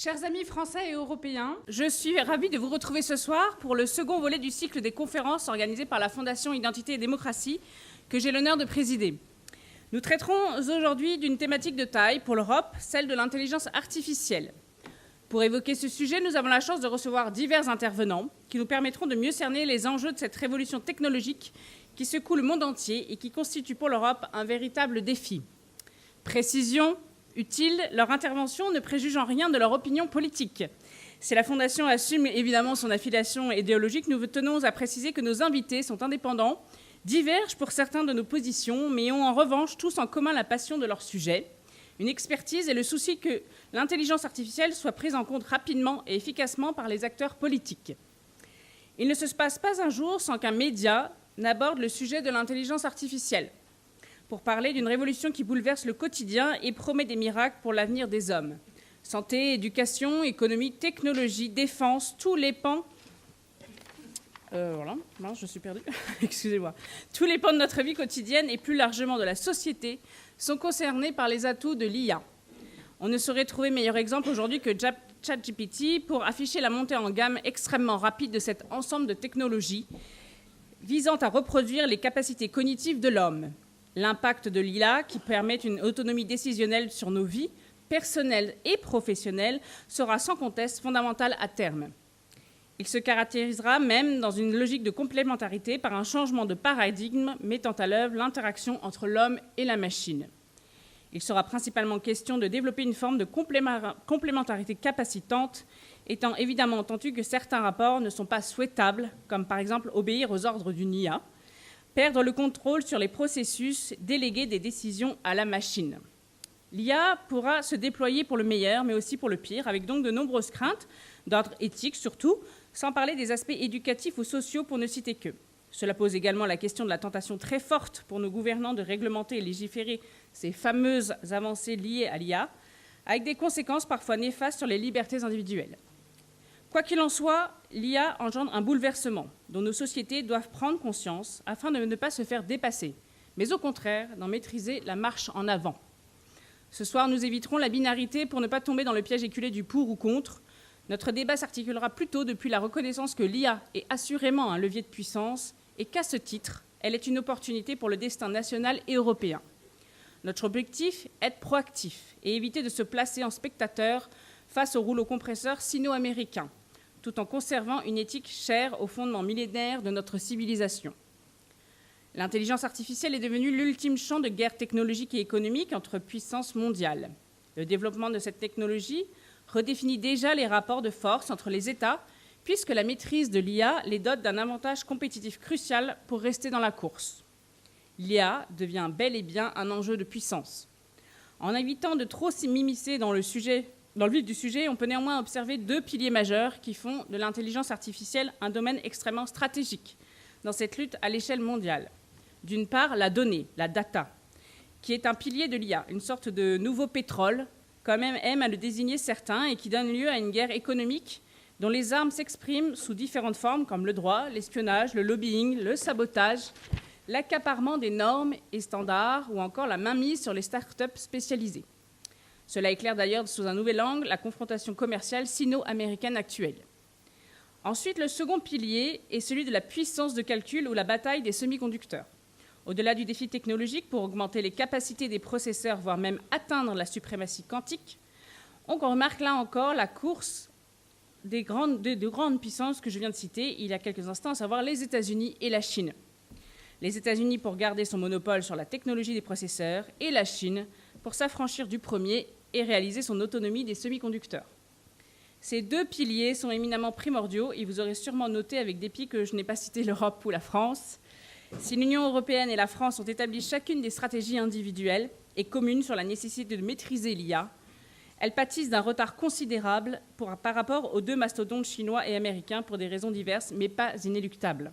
Chers amis français et européens, je suis ravie de vous retrouver ce soir pour le second volet du cycle des conférences organisées par la Fondation Identité et Démocratie que j'ai l'honneur de présider. Nous traiterons aujourd'hui d'une thématique de taille pour l'Europe, celle de l'intelligence artificielle. Pour évoquer ce sujet, nous avons la chance de recevoir divers intervenants qui nous permettront de mieux cerner les enjeux de cette révolution technologique qui secoue le monde entier et qui constitue pour l'Europe un véritable défi. Précision utile, leur intervention ne préjuge en rien de leur opinion politique. Si la Fondation assume évidemment son affiliation idéologique, nous tenons à préciser que nos invités sont indépendants, divergent pour certains de nos positions, mais ont en revanche tous en commun la passion de leur sujet, une expertise et le souci que l'intelligence artificielle soit prise en compte rapidement et efficacement par les acteurs politiques. Il ne se passe pas un jour sans qu'un média n'aborde le sujet de l'intelligence artificielle, pour parler d'une révolution qui bouleverse le quotidien et promet des miracles pour l'avenir des hommes. Santé, éducation, économie, technologie, défense, tous les pans... voilà, non, je suis perdue. Excusez-moi. Tous les pans de notre vie quotidienne et plus largement de la société sont concernés par les atouts de l'IA. On ne saurait trouver meilleur exemple aujourd'hui que ChatGPT pour afficher la montée en gamme extrêmement rapide de cet ensemble de technologies visant à reproduire les capacités cognitives de l'homme. L'impact de l'IA, qui permet une autonomie décisionnelle sur nos vies, personnelles et professionnelles, sera sans conteste fondamental à terme. Il se caractérisera même dans une logique de complémentarité par un changement de paradigme mettant à l'œuvre l'interaction entre l'homme et la machine. Il sera principalement question de développer une forme de complémentarité capacitante, étant évidemment entendu que certains rapports ne sont pas souhaitables, comme par exemple obéir aux ordres d'une IA, perdre le contrôle sur les processus, déléguer des décisions à la machine. L'IA pourra se déployer pour le meilleur, mais aussi pour le pire, avec donc de nombreuses craintes, d'ordre éthique surtout, sans parler des aspects éducatifs ou sociaux pour ne citer que. Cela pose également la question de la tentation très forte pour nos gouvernants de réglementer et légiférer ces fameuses avancées liées à l'IA, avec des conséquences parfois néfastes sur les libertés individuelles. Quoi qu'il en soit, l'IA engendre un bouleversement dont nos sociétés doivent prendre conscience afin de ne pas se faire dépasser, mais au contraire d'en maîtriser la marche en avant. Ce soir, nous éviterons la binarité pour ne pas tomber dans le piège éculé du pour ou contre. Notre débat s'articulera plutôt depuis la reconnaissance que l'IA est assurément un levier de puissance et qu'à ce titre, elle est une opportunité pour le destin national et européen. Notre objectif, être proactif et éviter de se placer en spectateur face au rouleau compresseur sino-américain, tout en conservant une éthique chère aux fondements millénaires de notre civilisation. L'intelligence artificielle est devenue l'ultime champ de guerre technologique et économique entre puissances mondiales. Le développement de cette technologie redéfinit déjà les rapports de force entre les États, puisque la maîtrise de l'IA les dote d'un avantage compétitif crucial pour rester dans la course. L'IA devient bel et bien un enjeu de puissance. En évitant de trop s'immiscer dans le vif du sujet, on peut néanmoins observer deux piliers majeurs qui font de l'intelligence artificielle un domaine extrêmement stratégique dans cette lutte à l'échelle mondiale. D'une part, la donnée, la data, qui est un pilier de l'IA, une sorte de nouveau pétrole, comme aiment à le désigner certains, et qui donne lieu à une guerre économique dont les armes s'expriment sous différentes formes, comme le droit, l'espionnage, le lobbying, le sabotage, l'accaparement des normes et standards, ou encore la mainmise sur les start-up spécialisées. Cela éclaire d'ailleurs sous un nouvel angle la confrontation commerciale sino-américaine actuelle. Ensuite, le second pilier est celui de la puissance de calcul ou la bataille des semi-conducteurs. Au-delà du défi technologique pour augmenter les capacités des processeurs, voire même atteindre la suprématie quantique, on remarque là encore la course de grandes puissances que je viens de citer il y a quelques instants, à savoir les États-Unis et la Chine. Les États-Unis pour garder son monopole sur la technologie des processeurs et la Chine pour s'affranchir du premier et réaliser son autonomie des semi-conducteurs. Ces deux piliers sont éminemment primordiaux et vous aurez sûrement noté avec dépit que je n'ai pas cité l'Europe ou la France. Si l'Union européenne et la France ont établi chacune des stratégies individuelles et communes sur la nécessité de maîtriser l'IA, elles pâtissent d'un retard considérable par rapport aux deux mastodontes chinois et américains pour des raisons diverses, mais pas inéluctables.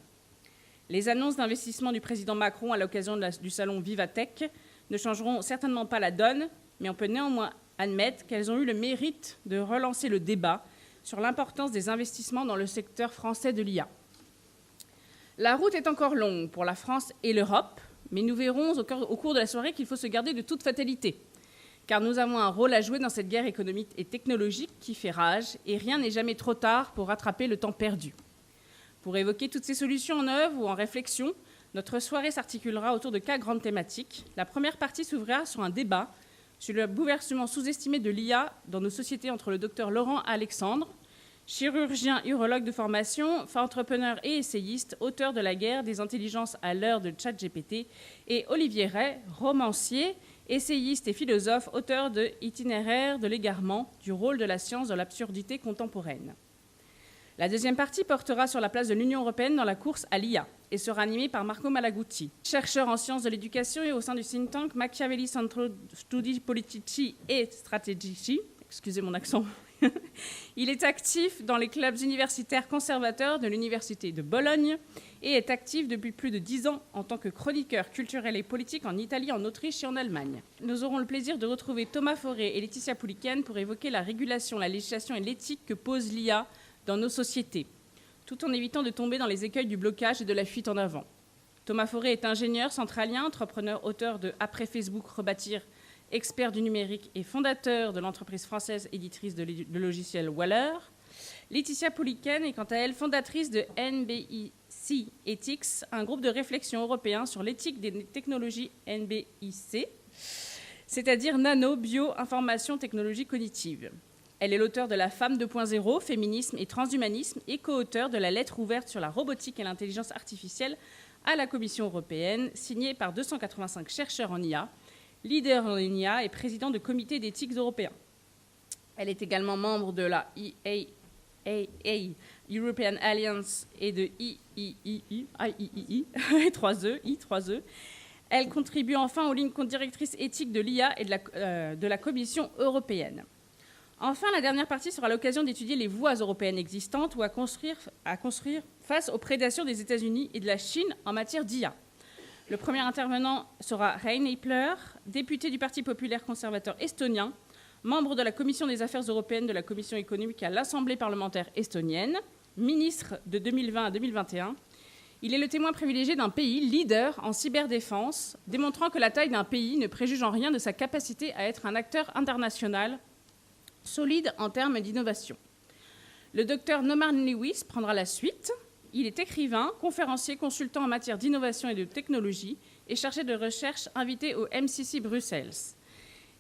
Les annonces d'investissement du président Macron à l'occasion du salon Vivatech ne changeront certainement pas la donne, mais on peut néanmoins admettre qu'elles ont eu le mérite de relancer le débat sur l'importance des investissements dans le secteur français de l'IA. La route est encore longue pour la France et l'Europe, mais nous verrons au cours de la soirée qu'il faut se garder de toute fatalité, car nous avons un rôle à jouer dans cette guerre économique et technologique qui fait rage, et rien n'est jamais trop tard pour rattraper le temps perdu. Pour évoquer toutes ces solutions en œuvre ou en réflexion, notre soirée s'articulera autour de 4 grandes thématiques. La première partie s'ouvrira sur un débat sur le bouleversement sous-estimé de l'IA dans nos sociétés entre le docteur Laurent Alexandre, chirurgien urologue de formation, entrepreneur et essayiste, auteur de La guerre des intelligences à l'heure de ChatGPT, et Olivier Rey, romancier, essayiste et philosophe, auteur de Itinéraire de l'égarement, du rôle de la science dans l'absurdité contemporaine. La deuxième partie portera sur la place de l'Union européenne dans la course à l'IA et sera animée par Marco Malaguti, chercheur en sciences de l'éducation et au sein du think tank Machiavelli Centro Studi Politici e Strategici. Excusez mon accent. Il est actif dans les clubs universitaires conservateurs de l'Université de Bologne et est actif depuis plus de 10 ans en tant que chroniqueur culturel et politique en Italie, en Autriche et en Allemagne. Nous aurons le plaisir de retrouver Thomas Fauré et Laetitia Pouliken pour évoquer la régulation, la législation et l'éthique que pose l'IA dans nos sociétés, tout en évitant de tomber dans les écueils du blocage et de la fuite en avant. Thomas Fauré est ingénieur centralien, entrepreneur, auteur de Après Facebook, rebâtir, expert du numérique et fondateur de l'entreprise française éditrice de logiciels Waller. Laetitia Pouliken est quant à elle fondatrice de NBIC Ethics, un groupe de réflexion européen sur l'éthique des technologies NBIC, c'est-à-dire nano, bio, information, technologie cognitive. Elle est l'auteure de La femme 2.0, féminisme et transhumanisme, et co-auteure de la lettre ouverte sur la robotique et l'intelligence artificielle à la Commission européenne, signée par 285 chercheurs en IA, leader en IA et président de comités d'éthique européens. Elle est également membre de la EAA, European Alliance, et de IEEE, 3E. Elle contribue enfin aux lignes directrices éthiques de l'IA et de la Commission européenne. Enfin, la dernière partie sera l'occasion d'étudier les voies européennes existantes ou à construire face aux prédations des États-Unis et de la Chine en matière d'IA. Le premier intervenant sera Rein Epler, député du Parti populaire conservateur estonien, membre de la Commission des affaires européennes de la Commission économique à l'Assemblée parlementaire estonienne, ministre de 2020 à 2021. Il est le témoin privilégié d'un pays leader en cyberdéfense, démontrant que la taille d'un pays ne préjuge en rien de sa capacité à être un acteur international solide en termes d'innovation. Le docteur Norman Lewis prendra la suite. Il est écrivain, conférencier, consultant en matière d'innovation et de technologie et chargé de recherche invité au MCC Bruxelles.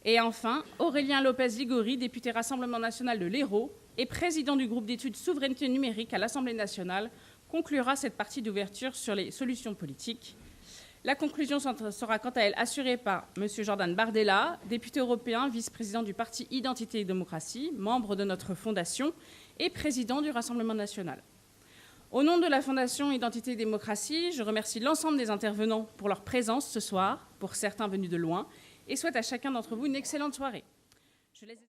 Et enfin, Aurélien Lopez-Ligori, député Rassemblement national de l'Hérault et président du groupe d'études souveraineté numérique à l'Assemblée nationale, conclura cette partie d'ouverture sur les solutions politiques. La conclusion sera quant à elle assurée par M. Jordan Bardella, député européen, vice-président du Parti Identité et Démocratie, membre de notre fondation et président du Rassemblement national. Au nom de la Fondation Identité et Démocratie, je remercie l'ensemble des intervenants pour leur présence ce soir, pour certains venus de loin, et souhaite à chacun d'entre vous une excellente soirée.